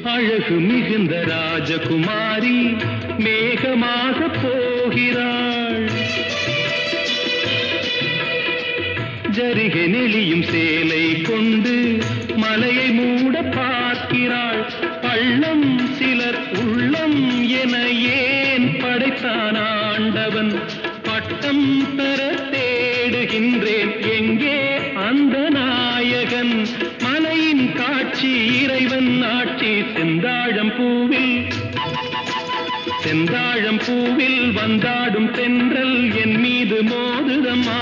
அழகு மிகுந்த ராஜகுமாரி மேகமாக போகிறாள். ஜரிகை நெளியும் சேலை கொண்டு மலையை மூட பார்க்கிறாள். பள்ளம் சிலர் உள்ளம் என ஏன் படைத்தான் ஆண்டவன்? பட்டம் பெற தேடுகின்றேன், எங்கே அந்த நாயகன்? மலையின் காட்சி இறைவன் ஆட்சி. செந்தாழம் பூவில் வந்தாடும் தென்றல் என் மீது மோதுதம்மா.